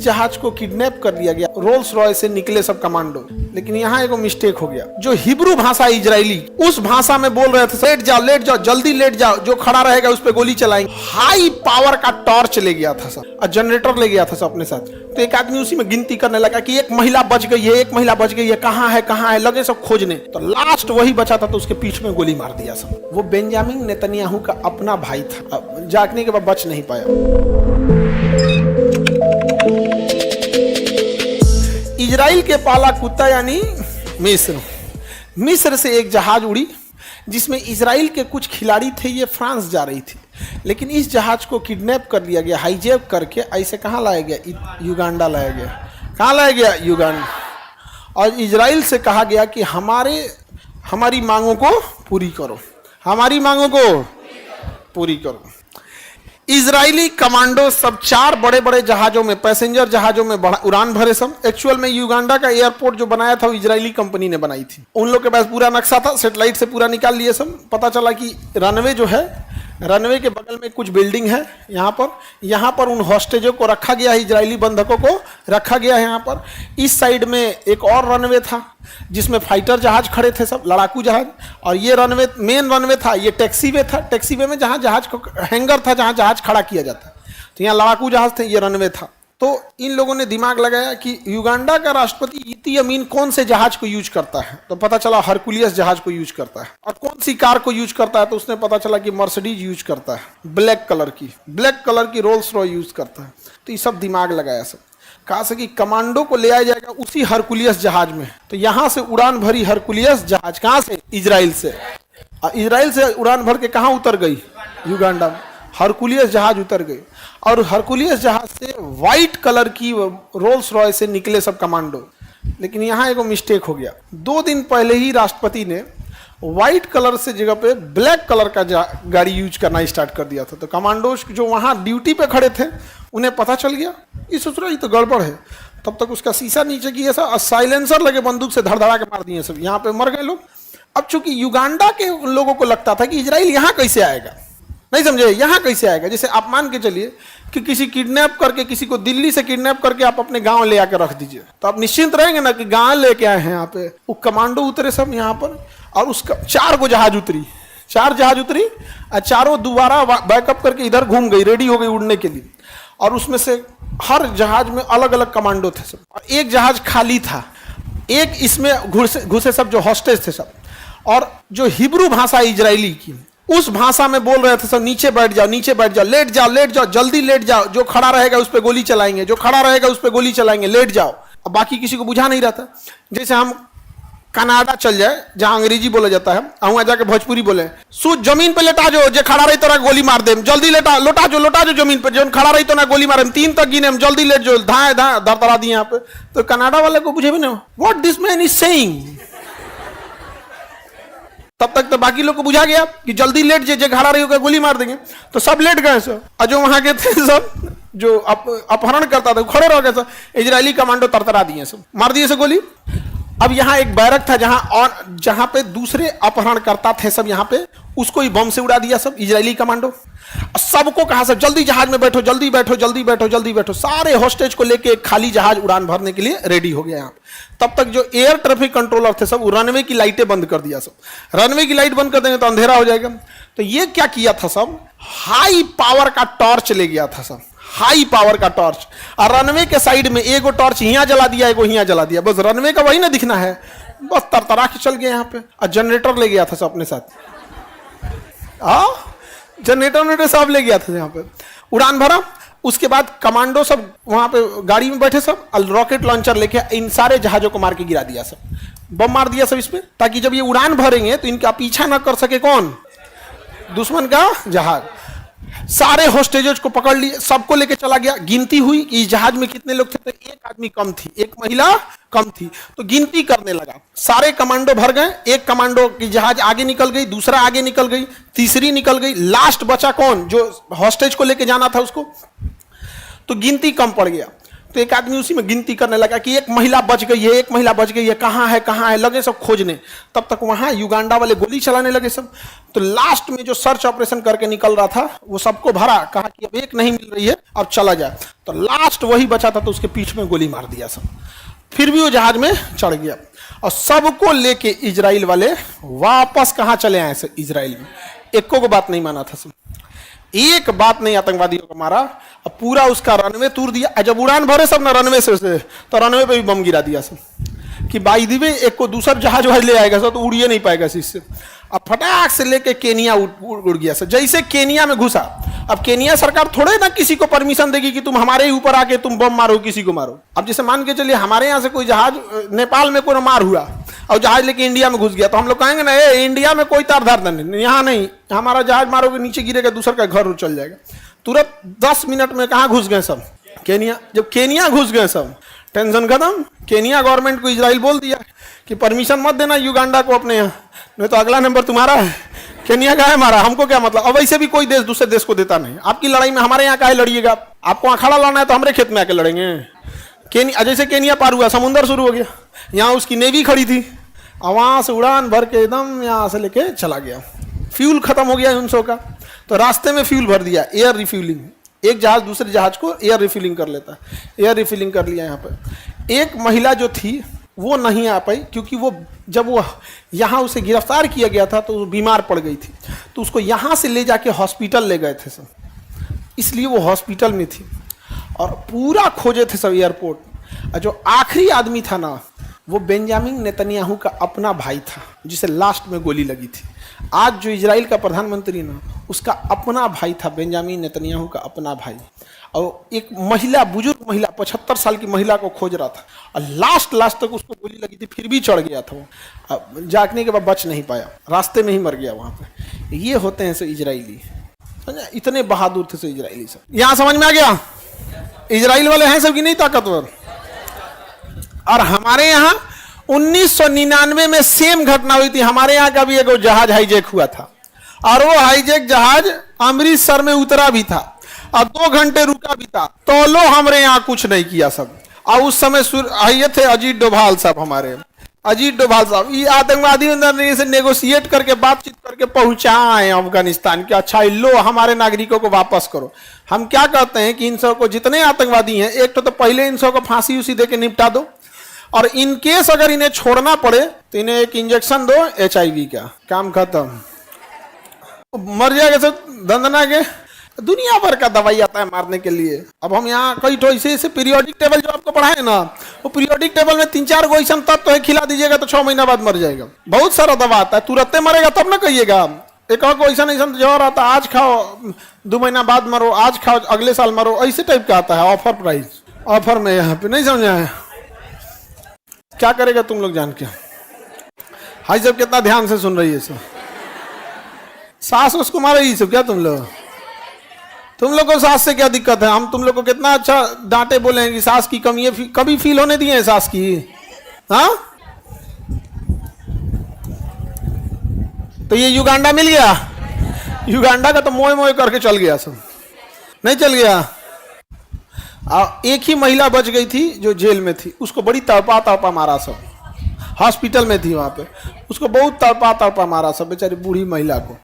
जहाज को किडनैप कर लिया गया, रोल्स रॉयस से निकले सब कमांडो। लेकिन यहाँ एक मिस्टेक हो गया, जो हिब्रू भाषा इजरायली, उस भाषा में बोल रहे थे लेट जाओ जल्दी लेट जाओ, जो खड़ा रहेगा उस पर गोली चलाएंगे। हाई पावर का टॉर्च ले गया था सब और जनरेटर ले गया था सब अपने साथ। तो एक आदमी उसी में गिनती करने लगा कि एक महिला बच गई है, एक महिला बच गई है, कहाँ है, लगे सब खोजने। तो लास्ट वही बचा था, तो उसके पीठ में गोली मार दिया सब। वो बेंजामिन नेतन्याहू का अपना भाई था, जागने के बाद बच नहीं पाया। इजराइल के पाला कुत्ता यानी मिस्र से एक जहाज उड़ी जिसमें इजराइल के कुछ खिलाड़ी थे। ये फ्रांस जा रही थी, लेकिन इस जहाज को किडनैप कर लिया गया, हाईजैक करके ऐसे कहाँ लाया गया? युगांडा लाया गया। कहाँ लाया गया? युगांडा। और इजराइल से कहा गया कि हमारी मांगों को पूरी करो, हमारी मांगों को पूरी करो। इजरायली कमांडो सब 4 बड़े बड़े जहाजों में, पैसेंजर जहाजों में उड़ान भरे सब। एक्चुअल में युगांडा का एयरपोर्ट जो बनाया था वो इजरायली कंपनी ने बनाई थी। उन लोग के पास पूरा नक्शा था, सेटेलाइट से पूरा निकाल लिए सब। पता चला कि रनवे जो है, रनवे के बगल में कुछ बिल्डिंग है, यहाँ पर उन हॉस्टेजों को रखा गया है, इजरायली बंधकों को रखा गया है यहाँ पर। इस साइड में एक और रनवे था जिसमें फाइटर जहाज खड़े थे सब, लड़ाकू जहाज। और ये रनवे मेन रनवे था, ये टैक्सीवे था। टैक्सीवे में जहाँ जहाज को हैंगर था, जहाँ जहाज खड़ा किया जाता, तो यहाँ लड़ाकू जहाज थे, ये रनवे था। तो इन लोगों ने दिमाग लगाया कि युगांडा का राष्ट्रपति इदी अमीन कौन से जहाज को यूज करता है। तो पता चला हरकुलियस जहाज को यूज करता है। और कौन सी कार को यूज करता है, तो उसने पता चला कि मर्सिडीज यूज करता है, ब्लैक कलर की रोल्स रॉय यूज करता है। तो ये सब दिमाग लगाया सब, कहा से कि कमांडो को ले आया जाएगा उसी हरकुलियस जहाज में। तो यहाँ से उड़ान भरी हरकुलियस जहाज, कहाँ से? इजराइल से। इजराइल से उड़ान भर के कहाँ उतर गई? युगांडा में। हरकुलियस जहाज उतर गई और हरकुलियस जहाज से व्हाइट कलर की रोल्स रॉय से निकले सब कमांडो। लेकिन यहाँ एक मिस्टेक हो गया, 2 दिन पहले ही राष्ट्रपति ने व्हाइट कलर से जगह पे ब्लैक कलर का गाड़ी यूज करना स्टार्ट कर दिया था। तो कमांडोज जो वहाँ ड्यूटी पे खड़े थे उन्हें पता चल गया, ये सोच रहा ये तो गड़बड़ है। तब तक उसका शीशा नीचे किया था और साइलेंसर लगे बंदूक से धड़धड़ा के मार दिए सब। यहाँ पे मर गए लोग। अब चूंकि युगांडा के लोगों को लगता था कि इजराइल यहाँ कैसे आएगा, नहीं समझे, यहाँ कैसे आएगा। जैसे आप मान के चलिए कि किसी किडनैप करके, किसी को दिल्ली से किडनैप करके आप अपने गांव ले आकर रख दीजिए, तो आप निश्चिंत रहेंगे ना कि गांव लेके आए हैं यहाँ पे। वो कमांडो उतरे सब यहाँ पर और उसका 4 जहाज उतरी और चारों दोबारा बैकअप करके इधर घूम गई, रेडी हो गई उड़ने के लिए। और उसमें से हर जहाज में अलग अलग कमांडो थे सब। और एक जहाज खाली था, एक इसमें घुसे सब जो हॉस्टेज थे सब। और जो हिब्रू भाषा इजरायली की, उस भाषा में बोल रहे थे सब नीचे बैठ जाओ लेट जाओ जल्दी लेट जाओ, जो खड़ा रहेगा उस पर गोली चलाएंगे, लेट जाओ। अब बाकी किसी को बुझा नहीं रहता। जैसे हम कनाडा चल जाए जहां अंग्रेजी बोला जाता है, वहां जाके भोजपुरी बोले, सूझ जमीन पे लेटा जो, जे खड़ा रही तो ना गोली मार दे, जल्दी लोटा जो जमीन पे, जो खड़ा रही तो ना गोली मारे, 3 तक गिने, जल्दी लेट जो, धाए धरतरा दी यहाँ पे। तो कनाडा वाले को बुझे भी नहीं what this man is saying. तब तक तो बाकी लोग को बुझा गया कि जल्दी लेट जे खड़ा रही होगा गोली मार देंगे। तो सब लेट गए सब, और जो वहां के थे सब जो अपहरण करता था खड़े रह गए सब। इजरायली कमांडो तरतरा दिए सब, मार दिए सब गोली। अब यहाँ एक बैरक था जहां पे दूसरे अपहरण करता थे सब, यहाँ पे उसको ही बम से उड़ा दिया सब इजरायली कमांडो। सबको कहा सब जल्दी जहाज में बैठो, जल्दी बैठो। सारे हॉस्टेज को लेके एक खाली जहाज उड़ान भरने के लिए रेडी हो गया यहाँ। तब तक जो एयर ट्रैफिक कंट्रोलर थे सब रनवे की लाइटें बंद कर दिया सब। रनवे की लाइट बंद कर देंगे तो अंधेरा हो जाएगा। तो ये क्या किया था सब, हाई पावर का टॉर्च ले गया था सब, हाई पावर का टॉर्च। और रनवे के साइड में एगो टॉर्च यहाँ जला दिया, एगो यहाँ जला दिया, बस रनवे का वही ना दिखना है, बस तरतरा के चल गया यहाँ पे। और जनरेटर ले गया था सब अपने साथ, जनरेटर सब ले गया था यहाँ पे। उड़ान भरा, उसके बाद कमांडो सब वहां पे गाड़ी में बैठे सब, रॉकेट लॉन्चर लेके इन सारे जहाजों को मार के गिरा दिया सब, बम मार दिया सब इस पे, ताकि जब ये उड़ान भरेंगे तो इनका पीछा ना कर सके कौन, दुश्मन का जहाज। सारे हॉस्टेजेस को पकड़ लिए, सबको लेके चला गया। गिनती हुई कि इस जहाज में कितने लोग थे, तो एक आदमी कम थी, एक महिला कम थी। तो गिनती करने लगा, सारे कमांडो भर गए। एक कमांडो की जहाज आगे निकल गई, दूसरा आगे निकल गई, तीसरी निकल गई, लास्ट बचा कौन, जो हॉस्टेज को लेके जाना था उसको। तो गिनती कम पड़ गया। तो एक आदमी उसी में गिनती करने लगा कि एक महिला बच गई है, एक महिला बच गई है, कहाँ है, लगे सब खोजने। तब तक वहां युगांडा वाले गोली चलाने लगे सब। तो लास्ट में जो सर्च ऑपरेशन करके निकल रहा था वो सबको भरा, कहा कि अब एक नहीं मिल रही है, अब चला जाए। तो लास्ट वही बचा था, तो उसके पीठ में गोली मार दिया सब। फिर भी वो जहाज में चढ़ गया और सबको लेके इजराइल वाले वापस कहाँ चले आए से इजराइल में। एको को बात नहीं माना था सब, एक बात नहीं आतंकवादियों को मारा। अब पूरा उसका रनवे तोड़ दिया। जब उड़ान भरे सब ना रनवे से तो रनवे पे भी बम गिरा दिया सब कि बाई दी वे एक को दूसरा जहाज वहाज ले आएगा सब तो उड़िए नहीं पाएगा इससे। अब फटाक से लेके केनिया उड़ गया सर। जैसे केनिया में घुसा, अब केनिया सरकार थोड़े ना किसी को परमिशन देगी कि तुम हमारे ही ऊपर आके तुम बम मारो, किसी को मारो। अब जैसे मान के चलिए हमारे यहाँ से कोई जहाज नेपाल में कोई मार हुआ और जहाज लेके इंडिया में घुस गया, तो हम लोग कहेंगे ना इंडिया में कोई तारधार नहीं, यहाँ नहीं, हमारा जहाज मारोगे नीचे गिरेगा, दूसरा का घर चल जाएगा। तुरंत 10 मिनट में कहाँ घुस गए सब, केनिया। जब केनिया घुस गए सब, टेंशन खत्म। केनिया गवर्नमेंट को इजराइल बोल दिया कि परमिशन मत देना युगांडा को अपने यहाँ, नहीं तो अगला नंबर तुम्हारा है। केनिया का है हमारा, हमको क्या मतलब। अब ऐसे भी कोई देश दूसरे देश को देता नहीं। आपकी लड़ाई में हमारे यहाँ का है लड़िएगा, आपको अखाड़ा लाना है तो हमारे खेत में आके लड़ेंगे। जैसे केनिया पार हुआ, समुंदर शुरू हो गया, यहाँ उसकी नेवी खड़ी थी, वहां से उड़ान भर के एकदम यहाँ से लेके चला गया। फ्यूल खत्म हो गया उन सौ का, तो रास्ते में फ्यूल भर दिया, एयर रिफ्यूलिंग। एक जहाज दूसरे जहाज को एयर रिफिलिंग कर लेता है, एयर रिफिलिंग कर लिया। यहाँ पर एक महिला जो थी वो नहीं आ पाई, क्योंकि वो जब वो यहाँ उसे गिरफ्तार किया गया था तो वो बीमार पड़ गई थी, तो उसको यहाँ से ले जाके हॉस्पिटल ले गए थे सब, इसलिए वो हॉस्पिटल में थी। और पूरा खोजे थे सब एयरपोर्ट। और जो आखिरी आदमी था ना, वो बेंजामिन नेतन्याहू का अपना भाई था, जिसे लास्ट में गोली लगी थी। आज जो इजराइल का प्रधानमंत्री ना, उसका अपना भाई था, बेंजामिन नेतन्याहू का अपना भाई। और एक महिला, बुजुर्ग महिला, 75 साल की महिला को खोज रहा था, और लास्ट तक उसको गोली लगी थी, फिर भी चढ़ गया था वो। जागने के बाद बच नहीं पाया, रास्ते में ही मर गया वहां पे। ये होते हैं सब इजरायली, इतने बहादुर थे सब इजरायली सब। यहां समझ में आ गया, इजराइल वाले हैं सब कि नहीं ताकतवर। और हमारे यहाँ 1999 में सेम घटना हुई थी। हमारे यहाँ का भी एक जहाज हाईजैक हुआ था, और वो हाईजैक जहाज अमृतसर में उतरा भी था और 2 घंटे रुका भी था, तो लो हमारे यहाँ कुछ नहीं किया सब। और उस समय ये थे अजीत डोभाल साहब, हमारे अजीत डोभाल साहब, ये आतंकवादी से नेगोशिएट करके बातचीत करके पहुंचाए अफगानिस्तान के। अच्छा लो हमारे नागरिकों को वापस करो। हम क्या कहते हैं कि इन सब को, जितने आतंकवादी हैं, एक तो पहले इन सब को फांसी उसी दे के निपटा दो, और इन केस अगर इन्हें छोड़ना पड़े तो इन्हें एक इंजेक्शन दो HIV का, काम खत्म, मर जाएगा सब। दंदना के दुनिया भर का दवाई आता है मारने के लिए। अब हम यहाँ कई ठो ऐसे पीरियोडिक टेबल जो आपको पढ़ाए ना, वो पीरियोडिक टेबल में 3-4 गो ऐसा तत्व है, खिला दीजिएगा तो 6 महीना बाद मर जाएगा। बहुत सारा दवा आता है, तुरंत मरेगा तब ना कहिएगा। एक और ऐसा जहर आता है, आज खाओ 2 महीना बाद मरो, आज खाओ अगले साल मरो, ऐसे टाइप का आता है। ऑफर प्राइस, ऑफर में यहाँ पे नहीं समझा है। क्या करेगा तुम लोग जान के। हाई जब कितना ध्यान से सुन रही है सब, सास उसको मारेगी सब क्या तुम लोग को सास से क्या दिक्कत है। हम तुम लोग को कितना अच्छा डांटे बोले हैं कि सास की कमी है, कभी फील होने दिए हैं सास की। हाँ, तो ये युगांडा मिल गया, युगांडा का तो मोए मोए करके चल गया सब, नहीं चल गया। एक ही महिला बच गई थी जो जेल में थी, उसको बड़ी तड़पा मारा सब, हॉस्पिटल में थी वहां पे, उसको बहुत तड़पा मारा सब, बेचारी बूढ़ी महिला को।